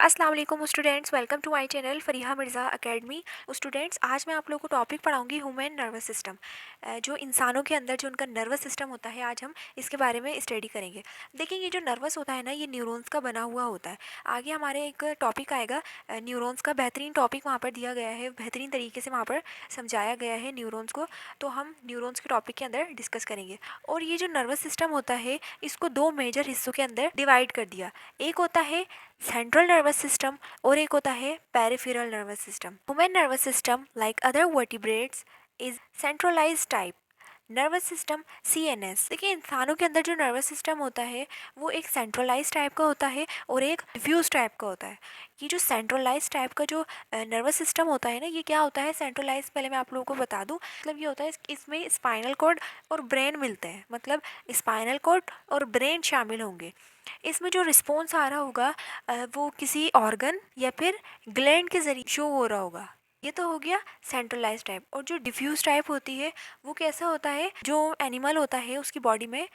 अस्सलाम वालेकुम students, welcome to my channel Fariha Mirza academy. Students, आज मैं आप लोगों को टॉपिक पढ़ाऊंगी ह्यूमन नर्वस सिस्टम। जो इंसानों के अंदर जो उनका नर्वस सिस्टम होता है, आज हम इसके बारे में स्टडी करेंगे। देखिए, ये जो नर्वस होता है ना, ये न्यूरॉन्स का बना हुआ होता है। आगे हमारे एक टॉपिक आएगा न्यूरॉन्स का, बेहतरीन टॉपिक वहाँ पर दिया गया है, बेहतरीन तरीके से वहाँ पर समझाया गया है न्यूरॉन्स को। तो हम न्यूरॉन्स के टॉपिक के अंदर डिस्कस करेंगे। और ये जो नर्वस सिस्टम होता है, इसको दो मेजर हिस्सों के अंदर डिवाइड कर दिया। एक होता है सेंट्रल नर्वस सिस्टम और एक होता है peripheral nervous system. Human nervous system like other vertebrates is centralised type nervous system CNS. देखिए, इंसानों के अंदर जो नर्वस सिस्टम होता है वो एक सेंट्रलाइज टाइप का होता है और एक डिफ्यूज टाइप का होता है। ये जो सेंट्रलाइज टाइप का जो नर्वस सिस्टम होता है ना, ये क्या होता है सेंट्रलाइज, पहले मैं आप लोगों को बता दूं। मतलब ये होता है इसमें स्पाइनल कॉर्ड और ब्रेन मिलते हैं, मतलब स्पाइनल कॉर्ड और ब्रेन शामिल होंगे। इसमें जो रिस्पॉन्स आ रहा होगा वो किसी ऑर्गन या फिर ग्लैंड के जरिए शो हो रहा होगा। ये तो हो गया सेंट्रलाइज टाइप। और जो डिफ्यूज टाइप होती है वो कैसा होता है, जो एनिमल होता है उसकी बॉडी में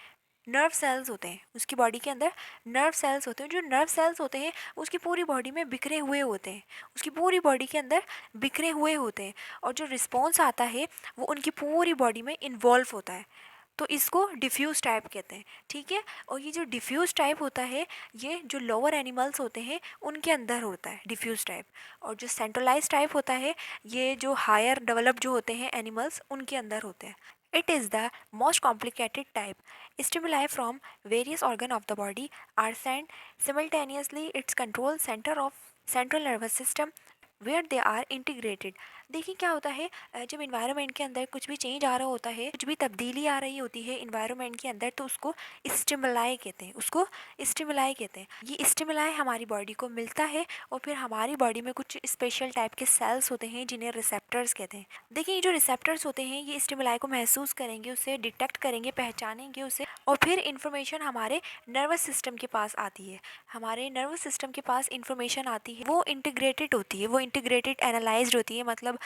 नर्व सेल्स होते हैं, उसकी बॉडी के अंदर नर्व सेल्स होते हैं। जो नर्व सेल्स होते हैं उसकी पूरी बॉडी में बिखरे हुए होते हैं, उसकी पूरी बॉडी के अंदर बिखरे हुए होते हैं। और जो रिस्पॉन्स आता है वो उनकी पूरी बॉडी में इन्वॉल्व होता है। तो इसको डिफ्यूज टाइप कहते हैं, ठीक है। और ये जो डिफ्यूज टाइप होता है, ये जो लोअर एनिमल्स होते हैं उनके अंदर होता है डिफ्यूज टाइप। और जो सेंट्रलाइज टाइप होता है, ये जो हायर डेवलप जो होते हैं एनिमल्स, उनके अंदर होते हैं। It is the most complicated type. Stimuli from various organs of the body are sent simultaneously its control center of central nervous system where they are integrated. देखिए क्या होता है, जब इन्वायरमेंट के अंदर कुछ भी चेंज आ रहा होता है, कुछ भी तब्दीली आ रही होती है इन्वायरमेंट के अंदर, तो उसको स्टिमुलाई कहते हैं, उसको स्टिमुलाई कहते हैं। ये स्टिमुलाई हमारी बॉडी को मिलता है और फिर हमारी बॉडी में कुछ स्पेशल टाइप के सेल्स होते हैं जिन्हें रिसेप्टर्स कहते हैं। देखिए, ये जो रिसेप्टर्स होते हैं ये स्टिमुलाई को महसूस करेंगे, उसे डिटेक्ट करेंगे, पहचानेंगे उसे, और फिर इन्फॉर्मेशन हमारे नर्वस सिस्टम के पास आती है। हमारे नर्वस सिस्टम के पास इन्फॉर्मेशन आती है, वो इंटीग्रेटेड होती है, वो इंटीग्रेटेड एनालाइज्ड होती है, मतलब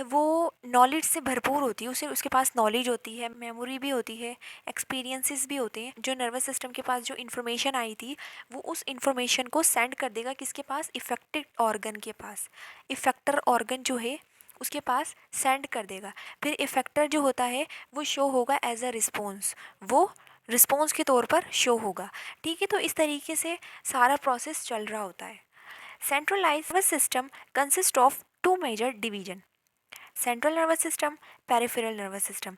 वो नॉलेज से भरपूर होती है, उसे उसके पास नॉलेज होती है, मेमोरी भी होती है, एक्सपीरियंसेस भी होते हैं। जो नर्वस सिस्टम के पास जो इन्फॉर्मेशन आई थी वो उस इन्फॉर्मेशन को सेंड कर देगा किसके पास, इफेक्टेड ऑर्गन के पास। इफेक्टर ऑर्गन जो है उसके पास सेंड कर देगा। फिर इफेक्टर जो होता है वो शो होगा एज अ रिस्पॉन्स, वो रिस्पॉन्स के तौर पर शो होगा, ठीक है। तो इस तरीके से सारा प्रोसेस चल रहा होता है। Centralized nervous system consist of two major division, central nervous system, peripheral nervous system.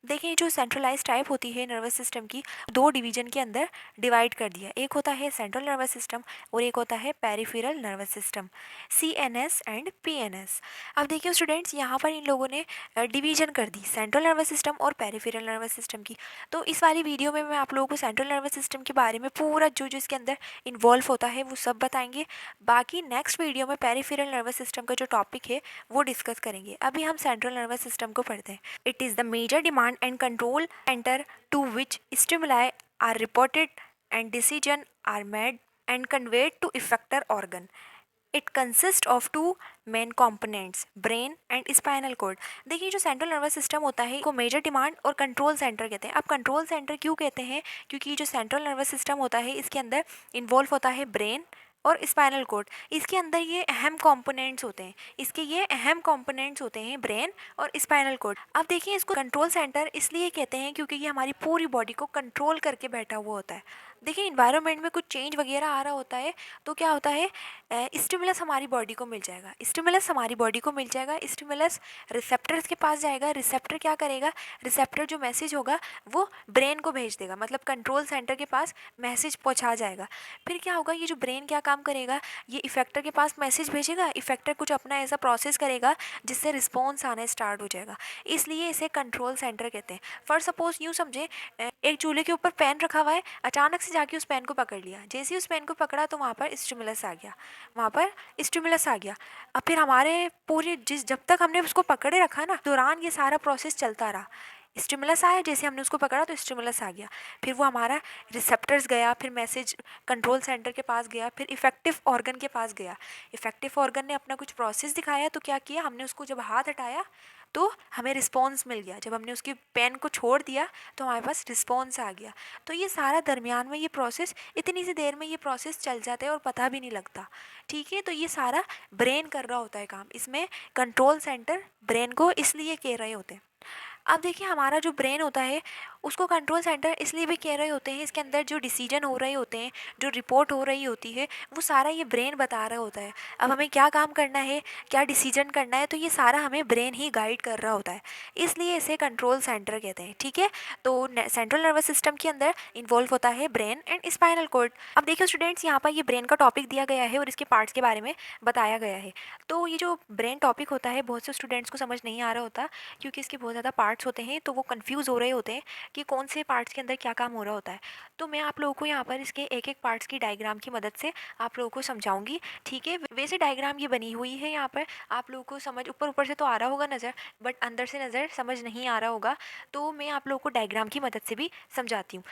देखिए, जो सेंट्रलाइज टाइप होती है नर्वस सिस्टम की, दो डिवीजन के अंदर डिवाइड कर दिया। एक होता है सेंट्रल नर्वस सिस्टम और एक होता है peripheral nervous system, CNS and PNS. अब देखिए स्टूडेंट्स, यहाँ पर इन लोगों ने डिवीजन कर दी सेंट्रल नर्वस सिस्टम और पेरिफेरल नर्वस सिस्टम की। तो इस वाली वीडियो में मैं आप लोगों को सेंट्रल नर्वस सिस्टम के बारे में पूरा जो जो इसके अंदर इन्वॉल्व होता है वो सब बताएंगे। बाकी नेक्स्ट वीडियो में पेरिफेरल नर्वस सिस्टम का जो टॉपिक है वो डिस्कस करेंगे। अभी हम सेंट्रल नर्वस सिस्टम को पढ़ते हैं। It is the major demand and control centre to which stimuli are reported and decision are made and conveyed to effector organ. It consist of two main components, brain and spinal cord. देखिए, जो central nervous system होता है को major demand और control centre कहते हैं। अब control centre क्यों कहते हैं, क्योंकि जो सेंट्रल नर्वस सिस्टम होता है इसके अंदर इन्वॉल्व होता है ब्रेन और स्पाइनल कॉर्ड। इसके अंदर ये अहम कंपोनेंट्स होते हैं, इसके ये अहम कंपोनेंट्स होते हैं ब्रेन और स्पाइनल कॉर्ड। अब देखिए, इसको कंट्रोल सेंटर इसलिए कहते हैं क्योंकि ये हमारी पूरी बॉडी को कंट्रोल करके बैठा हुआ होता है। देखिए, इन्वायरमेंट में कुछ चेंज वगैरह आ रहा होता है तो क्या होता है, स्टिमुलस हमारी बॉडी को मिल जाएगा, स्टिमुलस हमारी बॉडी को मिल जाएगा, स्टिमुलस रिसेप्टर्स के पास जाएगा। रिसेप्टर क्या करेगा, रिसेप्टर जो मैसेज होगा वो ब्रेन को भेज देगा, मतलब कंट्रोल सेंटर के पास मैसेज पहुंचा जाएगा। फिर क्या होगा, ये जो ब्रेन क्या काम करेगा, ये इफेक्टर के पास मैसेज भेजेगा, इफेक्टर कुछ अपना ऐसा प्रोसेस करेगा जिससे रिस्पॉन्स आना स्टार्ट हो जाएगा, इसलिए इसे कंट्रोल सेंटर कहते हैं। फॉर सपोज यूँ समझे, एक चूल्हे के ऊपर पेन रखा हुआ है, अचानक से जाके उस पेन को पकड़ लिया, जैसे ही उस पेन को पकड़ा तो वहाँ पर स्टिमुलस आ गया, वहाँ पर स्टिमुलस आ गया। अब फिर हमारे पूरे जब तक हमने उसको पकड़े रखा ना, दौरान ये सारा प्रोसेस चलता रहा। स्टिमुलस आया, जैसे हमने उसको पकड़ा तो स्टिमुलस आ गया, फिर वो हमारा रिसेप्टर्स गया, फिर मैसेज कंट्रोल सेंटर के पास गया, फिर इफेक्टिव ऑर्गन के पास गया। इफेक्टिव ऑर्गन ने अपना कुछ प्रोसेस दिखाया तो क्या किया हमने, उसको जब हाथ हटाया तो हमें रिस्पॉन्स मिल गया। जब हमने उसकी पेन को छोड़ दिया तो हमारे पास रिस्पॉन्स आ गया। तो ये सारा दरमियान में ये प्रोसेस, इतनी सी देर में ये प्रोसेस चल जाता है और पता भी नहीं लगता। ठीक है, तो ये सारा ब्रेन कर रहा होता है काम। इसमें कंट्रोल सेंटर ब्रेन को इसलिए कह रहे होते हैं। अब देखिए, हमारा जो ब्रेन होता है उसको कंट्रोल सेंटर इसलिए भी कह रहे होते हैं, इसके अंदर जो डिसीजन हो रहे होते हैं, जो रिपोर्ट हो रही होती है, वो सारा ये ब्रेन बता रहा होता है। अब हमें क्या काम करना है, क्या डिसीजन करना है, तो ये सारा हमें ब्रेन ही गाइड कर रहा होता है, इसलिए इसे कंट्रोल सेंटर कहते हैं। ठीक है, तो सेंट्रल नर्वस सिस्टम के अंदर इन्वॉल्व होता है ब्रेन एंड स्पाइनल कॉर्ड। अब देखिए स्टूडेंट्स, यहाँ पर ये ब्रेन का टॉपिक दिया गया है और इसके पार्ट्स के बारे में बताया गया है। तो ये जो ब्रेन टॉपिक होता है बहुत से स्टूडेंट्स को समझ नहीं आ रहा होता, क्योंकि इसके बहुत ज़्यादा पार्ट्स होते हैं, तो वो कंफ्यूज हो रहे होते हैं कि कौन से पार्ट्स के अंदर क्या काम हो रहा होता है। तो मैं आप लोगों को यहाँ पर इसके एक एक पार्ट्स की डायग्राम की मदद से आप लोगों को समझाऊंगी। ठीक है, वैसे डायग्राम ये बनी हुई है, यहाँ पर आप लोगों को समझ ऊपर ऊपर से तो आ रहा होगा नज़र, बट अंदर से नज़र समझ नहीं आ रहा होगा, तो मैं आप लोगों को डायग्राम की मदद से भी समझाती हूँ।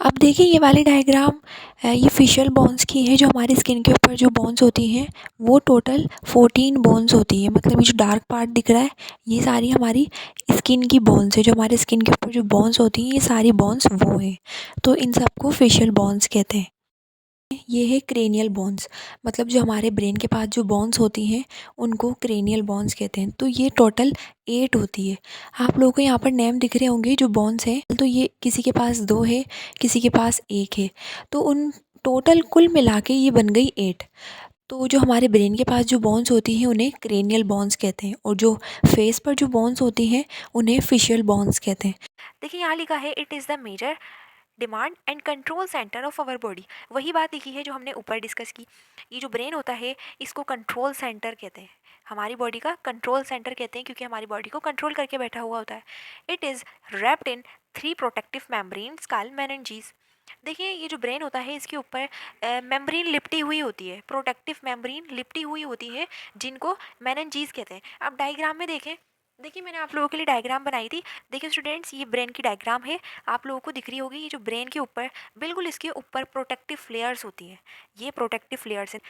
अब देखिए, ये वाली डायग्राम ये फेशियल बोन्स की है। जो हमारी स्किन के ऊपर जो बोन्स होती हैं वो टोटल 14 बोन्स होती है। मतलब ये जो डार्क पार्ट दिख रहा है ये सारी हमारी स्किन की बोन्स है। जो हमारे स्किन के ऊपर जो बोन्स होती हैं ये सारी बोन्स वो हैं, तो इन सबको फेशियल बोन्स कहते हैं। ये है क्रेनियल बोन्स, मतलब जो हमारे ब्रेन के पास जो बोन्स होती हैं उनको क्रेनियल बोन्स कहते हैं। तो ये टोटल 8 होती है। आप लोगों को यहाँ पर नेम दिख रहे होंगे जो बोन्स हैं, तो ये किसी के पास 2 है, किसी के पास 1 है, तो उन टोटल कुल मिला के ये बन गई 8। तो जो हमारे ब्रेन के पास जो बोन्स होती हैं उन्हें क्रेनियल बोन्स कहते हैं, और जो फेस पर जो बोन्स होती हैं उन्हें फेशियल बोन्स कहते हैं। देखिए, यहाँ लिखा है it is the major demand and control centre of our body. वही बात लिखी है जो हमने ऊपर डिस्कस की। ये जो ब्रेन होता है इसको कंट्रोल सेंटर कहते हैं, हमारी बॉडी का कंट्रोल सेंटर कहते हैं, क्योंकि हमारी बॉडी को कंट्रोल करके बैठा हुआ होता है। It is wrapped in 3 protective membranes called meninges. देखिए, ये जो ब्रेन होता है इसके ऊपर मेम्ब्रेन लिपटी हुई होती है, प्रोटेक्टिव मेम्ब्रेन लिपटी हुई होती है, जिनको मेनिन्जीज कहते हैं। अब डायग्राम में देखें, देखिए मैंने आप लोगों के लिए डायग्राम बनाई थी। देखिए स्टूडेंट्स, ये ब्रेन की डायग्राम है, आप लोगों को दिख रही होगी। ये जो ब्रेन के ऊपर बिल्कुल इसके ऊपर प्रोटेक्टिव लेयर्स होती हैं, ये प्रोटेक्टिव लेयर्स हैं।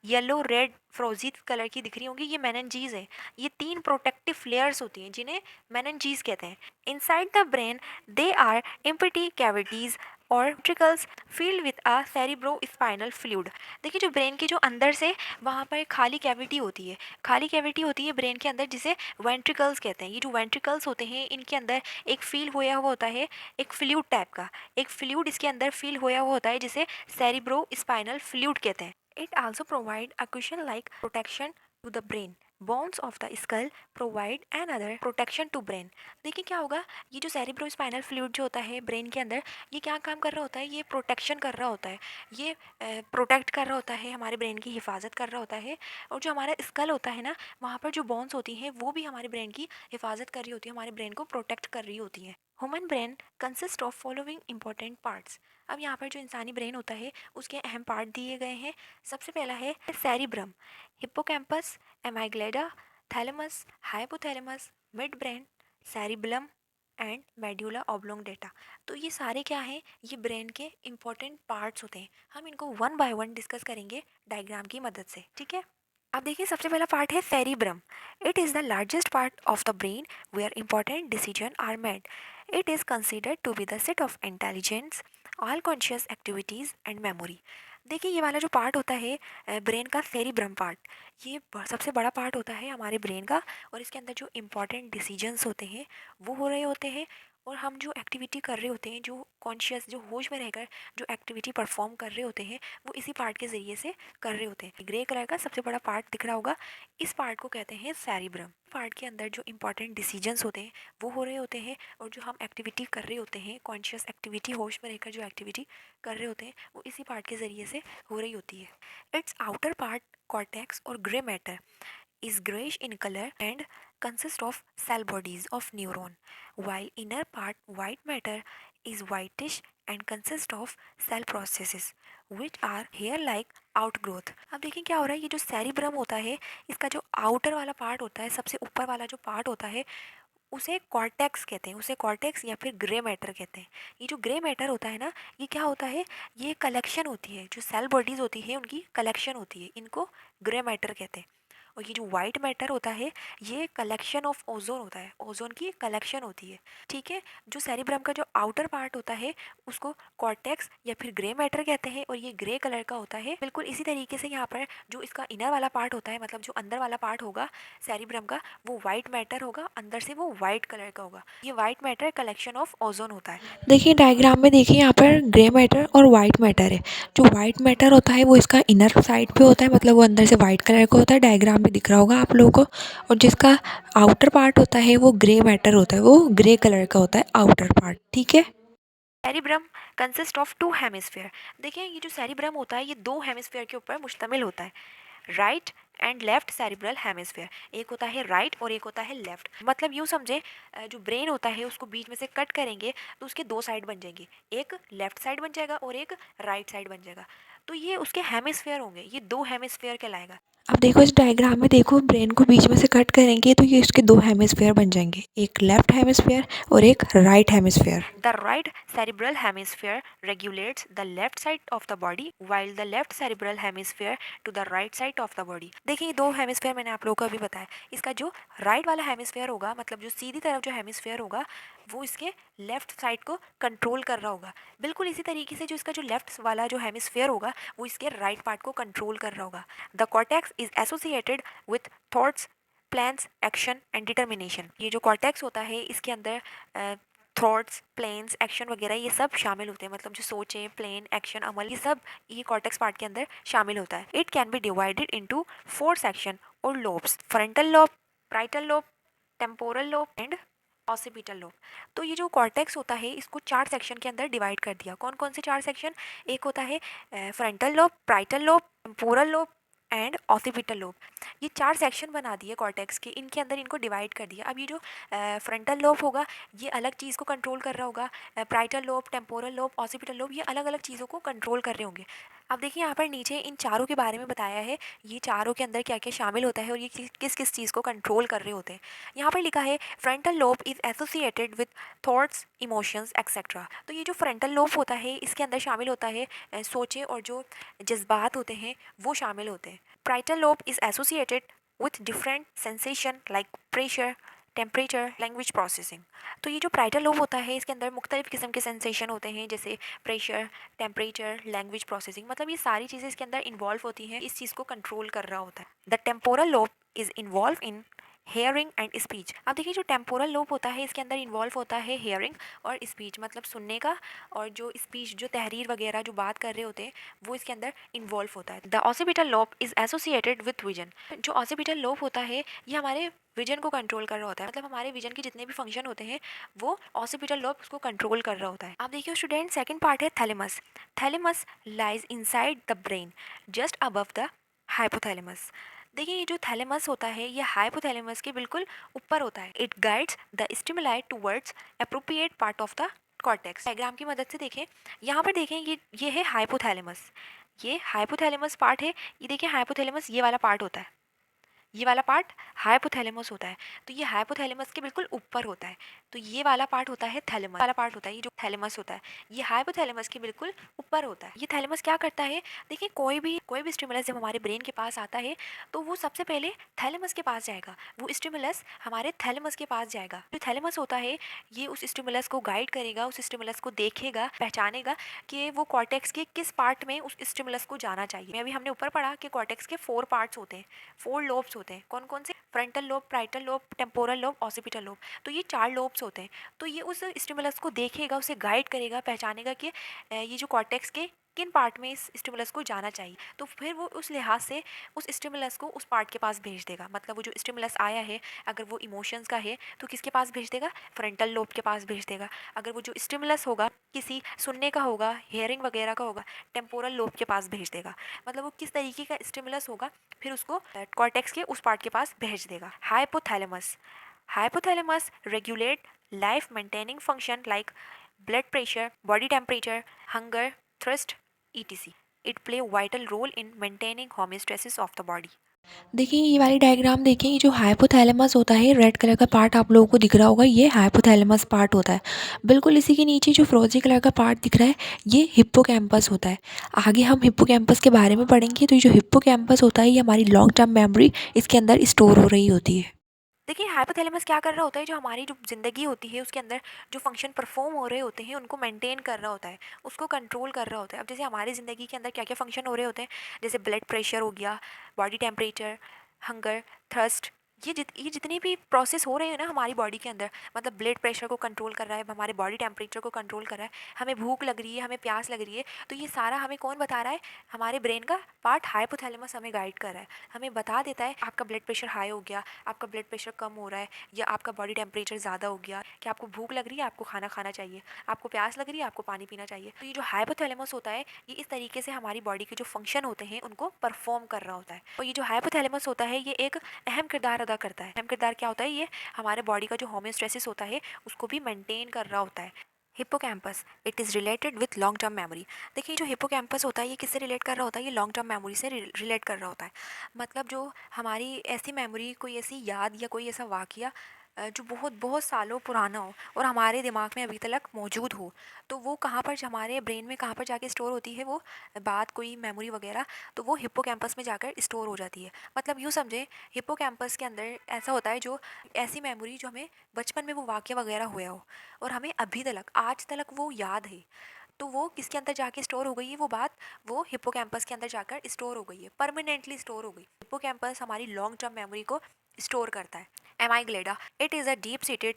येलो, रेड, फ्रोजी कलर की दिख रही होंगी, ये मेनिन्जीज है। ये 3 प्रोटेक्टिव लेयर्स होती हैं जिन्हें मेनिन्जीज कहते हैं। Inside the brain they are empty cavities और ventricles filled with a cerebrospinal fluid. देखिए, जो ब्रेन के जो अंदर से वहाँ पर खाली कैविटी होती है, खाली कैविटी होती है ब्रेन के अंदर, जिसे वेंट्रिकल्स कहते हैं। ये जो वेंट्रिकल्स होते हैं इनके अंदर एक फील होया हुआ होता है, एक फ्लूइड टाइप का, एक फ्लूइड इसके अंदर फील होया हुआ होता है, जिसे सेरिब्रोस्पाइनल फ्लूइड कहते हैं। It also provide a cushion like protection to the brain. Bones of the skull provide another protection to brain. देखिए क्या होगा, ये जो सेरिब्रोस्पाइनल फ्लूइड जो होता है ब्रेन के अंदर, ये क्या काम कर रहा होता है, ये प्रोटेक्शन कर रहा होता है, ये प्रोटेक्ट कर रहा होता है, हमारे ब्रेन की हिफाजत कर रहा होता है। और जो हमारा स्कल होता है ना, वहाँ पर जो बोन्स होती हैं वो भी हमारे ब्रेन की हिफाजत कर रही होती है, हमारे ब्रेन को प्रोटेक्ट कर रही होती हैं। Human brain consist of following important parts. अब यहाँ पर जो इंसानी ब्रेन होता है उसके अहम पार्ट दिए गए हैं। सबसे पहला है cerebrum, hippocampus, amygdala, thalamus, hypothalamus, mid brain, cerebellum and medulla oblongata. तो ये सारे क्या हैं, ये ब्रेन के इंपॉर्टेंट पार्ट्स होते हैं। हम इनको वन बाय वन डिस्कस करेंगे डायग्राम की मदद से। ठीक है, अब देखिए सबसे पहला पार्ट है cerebrum. It is the largest part of the brain where important decision are made. It is considered to be the set of intelligence, all conscious activities and memory. देखिए, ये वाला जो पार्ट होता है ब्रेन का, cerebrum part, ये सबसे बड़ा पार्ट होता है हमारे ब्रेन का, और इसके अंदर जो इंपॉर्टेंट डिसीजंस होते हैं वो हो रहे होते हैं, और हम जो एक्टिविटी कर रहे होते हैं, जो कॉन्शियस, जो होश में रहकर जो एक्टिविटी परफॉर्म कर रहे होते हैं, वो इसी पार्ट के ज़रिए से कर रहे होते हैं। ग्रे कलर का सबसे बड़ा पार्ट दिख रहा होगा, इस पार्ट को कहते हैं सेरिब्रम। पार्ट के अंदर जो इंपॉर्टेंट डिसीजंस होते हैं वो हो रहे होते हैं, और जो हम एक्टिविटी कर रहे होते हैं, कॉन्शियस एक्टिविटी, होश में रहकर जो एक्टिविटी कर रहे होते हैं, वो इसी पार्ट के ज़रिए से हो रही होती है। इट्स आउटर पार्ट, कॉर्टेक्स और grey matter, is grayish in color and consists of cell bodies of neuron, while inner part, white matter, is whitish and consists of cell processes which are hair like outgrowth। अब देखिए क्या हो रहा है, ये जो cerebrum होता है इसका जो आउटर वाला पार्ट होता है, सबसे ऊपर वाला जो पार्ट होता है, उसे कॉर्टेक्स कहते हैं, उसे कॉर्टेक्स या फिर ग्रे मैटर कहते हैं। ये जो ग्रे मैटर होता है ना, ये क्या होता है, ये कलेक्शन होती है, जो सेल बॉडीज़ होती है उनकी कलेक्शन होती है, इनको ग्रे मैटर कहते हैं। और ये जो वाइट मैटर होता है ये कलेक्शन ऑफ ओजोन होता है, ओजोन की कलेक्शन होती है। ठीक है, जो सेरिब्रम का जो आउटर पार्ट होता है उसको कॉर्टेक्स या फिर ग्रे मैटर कहते हैं और ये ग्रे कलर का होता है। बिल्कुल इसी तरीके से यहाँ पर जो इसका इनर वाला पार्ट होता है, मतलब जो अंदर वाला पार्ट होगा सेरिब्रम का, वो वाइट मैटर होगा, अंदर से वो वाइट कलर का होगा। ये white matter collection of ozone होता है। देखिए डायग्राम में देखिए यहाँ पर ग्रे मैटर और वाइट मैटर है। जो वाइट मैटर होता है वो इसका इनर साइड पे होता है, मतलब वो अंदर से वाइट कलर का होता है, डायग्राम में दिख रहा होगा आप लोगों को। और जिसका आउटर पार्ट होता है वो ग्रे मैटर होता है, वो ग्रे कलर का होता है आउटर पार्ट। ठीक है, cerebrum consist of two hemisphere. देखिए ये जो सेरिब्रम होता है ये दो हेमिस्फीयर के ऊपर मुश्तमिल होता है, right and left cerebral hemisphere. एक होता है राइट और एक होता है लेफ्ट। मतलब यूँ समझे जो ब्रेन होता है उसको बीच में से कट करेंगे तो उसके दो साइड बन जाएंगे, एक लेफ्ट साइड बन जाएगा और एक राइट साइड बन जाएगा। तो ये उसके हेमिस्फीयर होंगे, ये दो हेमिस्फीयर कहलाएगा। अब देखो इस डायग्राम में देखो, ब्रेन को बीच में से कट करेंगे तो ये इसके दो हेमिस्फीयर बन जाएंगे, एक लेफ्ट हेमिस्फीयर और एक right hemisphere. The right cerebral hemisphere regulates the left side of the body while the left cerebral hemisphere to the right side of the body। देखिए दो हेमिस्फीयर मैंने आप लोगों को अभी बताया, इसका जो राइट वाला हेमिस्फीयर होगा, मतलब जो सीधी तरफ जो हेमिस्फीयर होगा वो इसके लेफ्ट साइड को कंट्रोल कर रहा होगा। बिल्कुल इसी तरीके से जो इसका जो लेफ्ट वाला जो हेमिस्फीयर होगा वो इसके राइट पार्ट को कंट्रोल कर रहा होगा। The cortex is associated with thoughts, plans, action and determination. ये जो कॉर्टेक्स होता है इसके अंदर थॉट्स, प्लान्स, एक्शन वगैरह ये सब शामिल होते हैं, मतलब जो सोचें, प्लान, एक्शन, अमल, ये सब ये कॉर्टेक्स पार्ट के अंदर शामिल होता है। It can be divided into 4 section और lobes, frontal lobe, parietal lobe, temporal lobe and occipital lobe. तो ये जो कॉर्टेक्स होता है इसको 4 सेक्शन के अंदर डिवाइड कर दिया। कौन कौन से 4 सेक्शन? एक होता है frontal lobe, parietal lobe, temporal lobe and occipital lobe. ये 4 सेक्शन बना दिए कॉर्टेक्स के, इनके अंदर इनको डिवाइड कर दिया। अब ये जो फ्रंटल लोब होगा ये अलग चीज़ को कंट्रोल कर रहा होगा, parietal lobe, temporal lobe, occipital lobe ये अलग अलग चीज़ों को कंट्रोल कर रहे होंगे। अब देखिए यहाँ पर नीचे इन चारों के बारे में बताया है, ये चारों के अंदर क्या क्या शामिल होता है और ये किस किस चीज़ को कंट्रोल कर रहे होते हैं। यहाँ पर लिखा है frontal lobe is associated with thoughts, emotions etcetera. तो ये जो फ्रंटल लोब होता है इसके अंदर शामिल होता है सोचे और जो जज्बात होते हैं वो शामिल होते हैं। Parietal lobe is associated with different sensation like pressure, temperature, language processing. तो ये जो प्राइटल लोब होता है इसके अंदर मुख्तलिफ किस्म के सेंसेशन होते हैं, जैसे प्रेशर, टेम्परेचर, लैंग्वेज प्रोसेसिंग, मतलब ये सारी चीज़ें इसके अंदर इन्वॉल्व होती हैं, इस चीज़ को कंट्रोल कर रहा होता है। The temporal lobe is involve in hearing and speech. अब देखिए जो टेम्पोरल लोब होता है इसके अंदर इन्वॉल्व होता है हेयरिंग और स्पीच, मतलब सुनने का, और जो स्पीच, जो तहरीर वगैरह जो बात कर रहे होते हैं वो इसके अंदर इन्वॉल्व होता है। The occipital lobe is associated with vision. जो ऑसिपिटल लोब होता है ये हमारे विजन को कंट्रोल कर रहा होता है, मतलब हमारे विजन के जितने भी फंक्शन होते हैं वो ऑसिपिटल लोब उसको कंट्रोल कर रहा होता है। आप देखिए स्टूडेंट, सेकंड पार्ट है thalamus. Thalamus lies inside the brain just above the hypothalamus. देखिए ये जो थैलेमस होता है ये हाइपोथैलेमस के बिल्कुल ऊपर होता है। It guides the stimuli towards appropriate part of the cortex. Diagram की मदद से देखें, यहाँ पर देखें ये है हाइपोथैलेमस, ये हाइपोथैलेमस पार्ट है। ये देखिए हाइपोथैलेमस ये वाला पार्ट होता है, ये वाला पार्ट हाइपोथैलेमस होता है। तो ये हाइपोथैलेमस के बिल्कुल ऊपर होता है, तो ये वाला पार्ट होता है थैलेमस वाला पार्ट होता है। ये जो थैलेमस होता है ये हाइपोथैलेमस के बिल्कुल ऊपर होता है। ये थैलेमस क्या करता है? देखिए कोई भी स्टिमुलस जब हमारे ब्रेन के पास आता है तो वो सबसे पहले थैलेमस के पास जाएगा, वो स्टिमुलस हमारे थैलेमस के पास जाएगा। जो थैलेमस होता है ये उस स्टिमुलस को गाइड करेगा, उस स्टिमुलस को देखेगा, पहचानेगा कि वो कॉर्टेक्स के किस पार्ट में उस स्टिमुलस को जाना चाहिए। अभी हमने ऊपर पढ़ा कि कॉर्टेक्स के 4 पार्ट्स होते हैं, 4 लोब्स होते हैं। कौन कौन से? Frontal lobe, parietal lobe, temporal lobe, occipital lobe. तो ये 4 लोब्स होते हैं। तो ये उस स्टिमुलस को देखेगा, उसे गाइड करेगा, पहचानेगा कि ये जो कॉर्टेक्स के किन पार्ट में इस स्टिमुलस को जाना चाहिए। तो फिर वो उस लिहाज से उस स्टिमुलस को उस पार्ट के पास भेज देगा। मतलब वो जो स्टिमुलस आया है अगर वो इमोशंस का है तो किसके पास भेज देगा? फ्रंटल लोब के पास भेज देगा। अगर वो जो स्टिमुलस होगा किसी सुनने का होगा, हेयरिंग वगैरह का होगा, टेम्पोरल लोब के पास भेज देगा। मतलब वो किस तरीके का स्टिमुलस होगा फिर उसको कॉर्टेक्स के उस पार्ट के पास भेज देगा। Hypothalamus, hypothalamus regulate life maintaining function like blood pressure, body temperature, hunger, thirst, etc. It play a vital role in maintaining homeostasis of the body. देखिए ये वाली डायग्राम देखिए, ये जो हाइपोथैलेमस होता है, रेड कलर का पार्ट आप लोगों को दिख रहा होगा, ये हाइपोथैलेमस पार्ट होता है। बिल्कुल इसी के नीचे जो फिरोजी कलर का पार्ट दिख रहा है, ये हिप्पोकैम्पस होता है। आगे हम हिप्पोकैम्पस के बारे में पढ़ेंगे। तो ये जो हिप्पोकैम्पस होता है, ये हमारी लॉन्ग टर्म मेमोरी इसके अंदर स्टोर हो रही होती है। देखिए हाइपोथैलेमस क्या कर रहा होता है, जो हमारी जो ज़िंदगी होती है उसके अंदर जो फंक्शन परफॉर्म हो रहे होते हैं उनको मेंटेन कर रहा होता है, उसको कंट्रोल कर रहा होता है। अब जैसे हमारी ज़िंदगी के अंदर क्या क्या फंक्शन हो रहे होते हैं, जैसे ब्लड प्रेशर हो गया, बॉडी टेम्परेचर, हंगर, थर्स्ट, ये जितने भी प्रोसेस हो रहे हैं ना हमारी बॉडी के अंदर, मतलब ब्लड प्रेशर को कंट्रोल कर रहा है, हमारे बॉडी टेम्परेचर को कंट्रोल कर रहा है, हमें भूख लग रही है, हमें प्यास लग रही है, तो ये सारा हमें कौन बता रहा है, हमारे ब्रेन का पार्ट हाइपोथैलेमस हमें गाइड कर रहा है, हमें बता देता है आपका ब्लड प्रेशर हाई हो गया, आपका ब्लड प्रेशर कम हो रहा है, या आपका बॉडी टेम्परेचर ज़्यादा हो गया, कि आपको भूख लग रही है, आपको खाना खाना चाहिए, आपको प्यास लग रही है, आपको पानी पीना चाहिए। तो ये जो हाइपोथैलेमस होता है, ये इस तरीके से हमारी बॉडी के जो फंक्शन होते हैं उनको परफॉर्म कर रहा होता है। और ये जो हाइपोथैलेमस होता है, ये एक अहम किरदार अदा करता है। अहम किरदार क्या होता है, ये हमारे बॉडी का जो होम्योस्टेसिस होता है उसको भी मेंटेन कर रहा होता है। Hippocampus, it is related with long term memory. देखिए जो हिप्पोकैम्पस होता है, ये किससे रिलेट कर रहा होता है, ये लॉन्ग टर्म मेमोरी से रिलेट कर रहा होता है। मतलब जो हमारी ऐसी मेमोरी, कोई ऐसी याद या कोई ऐसा वाक़या जो बहुत बहुत सालों पुराना हो और हमारे दिमाग में अभी तक मौजूद हो, तो वो कहाँ पर हमारे ब्रेन में कहाँ पर जाके स्टोर होती है वो बात, कोई मेमोरी वगैरह, तो वो हिप्पोकैम्पस में जाकर स्टोर हो जाती है। मतलब यूँ समझें, हिप्पोकैम्पस के अंदर ऐसा होता है, जो ऐसी मेमोरी जो हमें बचपन में वो वाक़या वगैरह हुआ हो और हमें अभी तक आज तक वो याद है, तो वो किसके अंदर जाके स्टोर हो गई है वो बात, वो हिप्पोकैम्पस के अंदर जाकर स्टोर हो गई है, परमानेंटली स्टोर हो गई। हिप्पोकैम्पस हमारी लॉन्ग टर्म मेमोरी को स्टोर करता है। Amygdala, it is a deep seated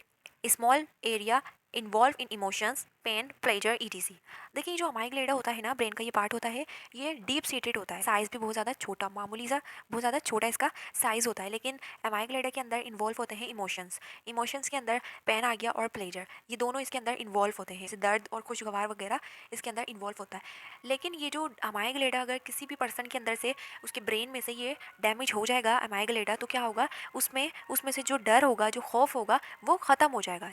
small area involve in emotions, pain, pleasure, etc. देखिए जो अमाइग्लेडा होता है ना, ब्रेन का ये पार्ट होता है, ये डीप सीटेड होता है, साइज़ भी बहुत ज़्यादा छोटा, मामूली सा बहुत ज़्यादा छोटा इसका साइज़ होता है, लेकिन अमाइग्लेडा के अंदर इन्वॉल्व होते हैं इमोशंस। इमोशंस के अंदर पेन आ गया और प्लेजर, ये दोनों इसके अंदर इन्वॉल्व होते हैं, जैसे दर्द और खुशगवार वगैरह इसके अंदर इन्वॉल्व होता है। लेकिन ये जो अमाइग्लेडा अगर किसी भी पर्सन के अंदर से, उसके ब्रेन में से ये डैमेज हो जाएगा अमाइग्लेडा, तो क्या होगा, उसमें उसमें से जो डर होगा, जो खौफ होगा, वो ख़त्म हो जाएगा।